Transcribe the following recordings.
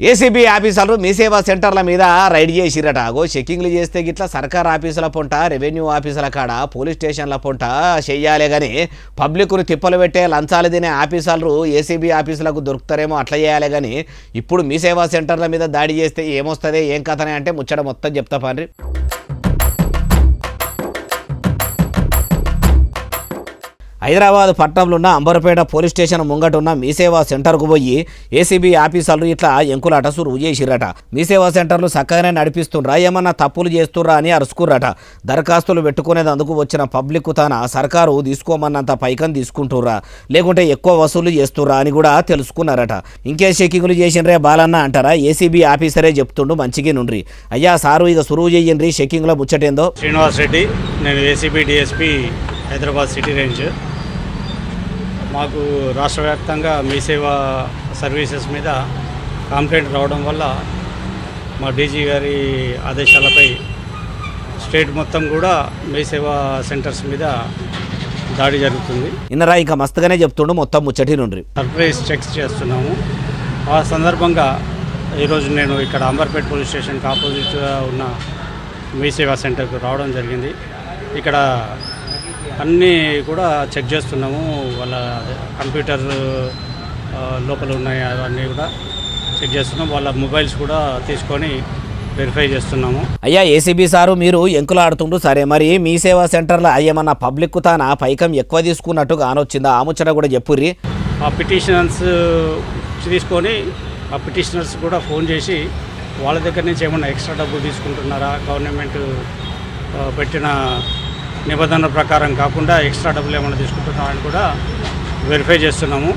ACB ఆఫీసర్లు మీ సేవా సెంటర్ల మీద రైడ్ చేసిరట. చెకింగ్లు చేస్తే గిట్లా సర్కార్ ఆఫీసుల పొంట, రెవెన్యూ ఆఫీసుల కాడ, పోలీస్ స్టేషన్ల పొంట చెయ్యాలే కానీ పబ్లిక్ను తిప్పలు పెట్టే లంచాలు తినే ఆఫీసర్లు ఏసీబీ ఆఫీసులకు దొరుకుతారేమో అట్లా చేయాలి. కానీ ఇప్పుడు మీ సేవా సెంటర్ల మీద దాడి చేస్తే ఏమొస్తుంది, ఏం కథనే అంటే ముచ్చట మొత్తం చెప్తా పండ్రి. హైదరాబాద్ పట్టణంలో ఉన్న అంబర్పేట పోలీస్ స్టేషన్ ముంగట ఉన్న మీసేవా సెంటర్కు పోయి ఏసీబీ ఆఫీసర్లు ఇట్లా ఎంకులాట సురువు చేసిరట. మీసేవా సెంటర్లు చక్కగానే నడిపిస్తుండ్రా, ఏమన్నా తప్పులు చేస్తుర్రా అని అరుచుకుర్రట. దరఖాస్తులు పెట్టుకునేందుకు వచ్చిన పబ్లిక్ తన సర్కారు తీసుకోమన్నంత పైకం తీసుకుంటుర్రా, లేకుంటే ఎక్కువ వసూలు చేస్తుర్రా అని కూడా తెలుసుకున్నారట. ఇంకే చెకింగ్లు చేసినరే బాలన్న అంటారా, ఏసీబీ ఆఫీసరే చెప్తుండు మంచిగా నుండ్రి. అయ్యా సారు ఇక సురువు చేయండి చెకింగ్లో ముచ్చటేందో. శ్రీనివాస్ రెడ్డి, నేను ACB DSP Hyderabad city range. మాకు రాష్ట్ర వ్యాప్తంగా మీ సేవా సర్వీసెస్ మీద కంప్లైంట్ రావడం వల్ల మా డీజీ గారి ఆదేశాలపై స్టేట్ మొత్తం కూడా మీ సేవా సెంటర్స్ మీద దాడి జరుగుతుంది. ఇన్నరా ఇంకా మస్తుగానే చెప్తుండు మొత్తం ముచ్చటి నుండి. సర్ప్రైజ్ చెక్స్ చేస్తున్నాము. ఆ సందర్భంగా ఈరోజు నేను ఇక్కడ అంబర్పేట పోలీస్ స్టేషన్కి ఆపోజిట్గా ఉన్న మీ సేవా సెంటర్కి రావడం జరిగింది. ఇక్కడ అన్నీ కూడా చెక్ చేస్తున్నాము. వాళ్ళ కంప్యూటర్ లోపల ఉన్నాయి అవన్నీ కూడా చెక్ చేస్తున్నాం. వాళ్ళ మొబైల్స్ కూడా తీసుకొని వెరిఫై చేస్తున్నాము. అయ్యా ఏసీబీ సారు మీరు ఎంకులు ఆడుతుండ్రు సరే, మరి మీ సేవా సెంటర్లో ఏమన్నా పబ్లిక్ తాన పైకం ఎక్కువ తీసుకున్నట్టుగా ఆనొచ్చిందా, ఆ ముచ్చట కూడా చెప్పుర్రి. ఆ పిటిషనర్స్ తీసుకొని ఆ పిటిషనర్స్ కూడా ఫోన్ చేసి వాళ్ళ దగ్గర నుంచి ఏమన్నా ఎక్స్ట్రా డబ్బులు తీసుకుంటున్నారా, గవర్నమెంట్ పెట్టిన నిబంధనల ప్రకారం కాకుండా ఎక్స్ట్రా డబ్బులు ఏమైనా తీసుకుంటున్నారని కూడా వెరిఫై చేస్తున్నాము.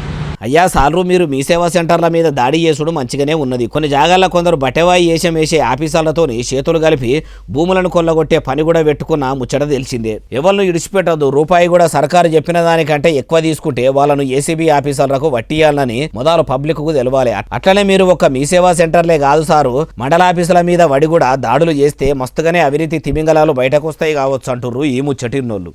అయ్యా సార్లు మీరు మీ సేవా సెంటర్ల మీద దాడి చేసుడు మంచిగానే ఉన్నది. కొన్ని జాగాల్లో కొందరు బట్టెవాయి వేషం వేసే ఆఫీసర్లతో చేతులు కలిపి భూములను కొల్లగొట్టే పని కూడా పెట్టుకున్న ముచ్చట తెలిసిందే. ఎవరిని ఇడిచిపెట్టద్దు, రూపాయి కూడా సర్కారు చెప్పిన దానికంటే ఎక్కువ తీసుకుంటే వాళ్ళను ఏసీబీ ఆఫీసర్లకు వట్టియాలని మొదలు పబ్లిక్ కు తెలవాలి. అట్లనే మీరు ఒక మీ సేవా సెంటర్లే కాదు సారు, మండల ఆఫీసుల మీద వడి కూడా దాడులు చేస్తే మస్తుగానే అవినీతి తిమింగలాలు బయటకు వస్తాయి కావచ్చు అంటుర్రు ఈ ముచ్చటిన్నోళ్ళు.